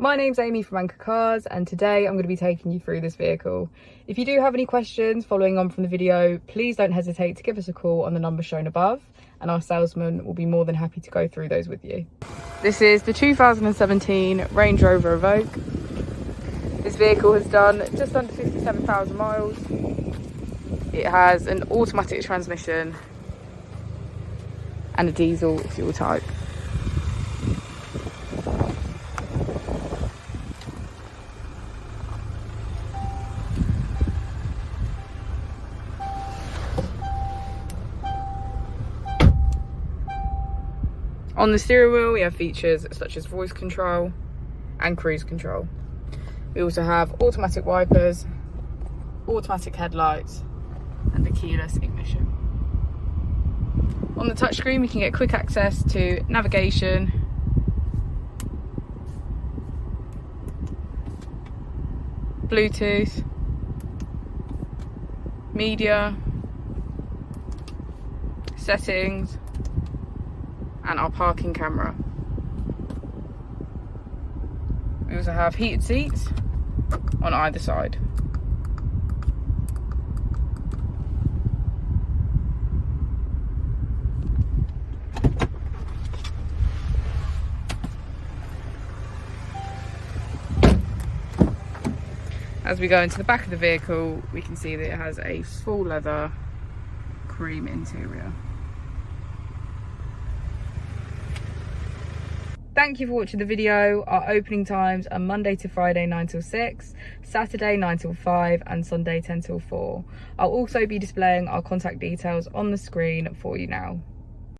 My name's Amy from Anchor Cars, and today I'm going to be taking you through this vehicle. If you do have any questions following on from the video, please don't hesitate to give us a call on the number shown above, and our salesman will be more than happy to go through those with you. This is the 2017 Range Rover Evoque. This vehicle has done just under 57,000 miles. It has an automatic transmission and a diesel fuel type. On the steering wheel, we have features such as voice control and cruise control. We also have automatic wipers, automatic headlights, and a keyless ignition. On the touchscreen, we can get quick access to navigation, Bluetooth, media, settings, and our parking camera. We also have heated seats on either side. As we go into the back of the vehicle, we can see that it has a full leather cream interior. Thank you for watching the video. Our opening times are Monday to Friday 9 till 6, Saturday 9 till 5, and Sunday 10 till 4. I'll also be displaying our contact details on the screen for you now.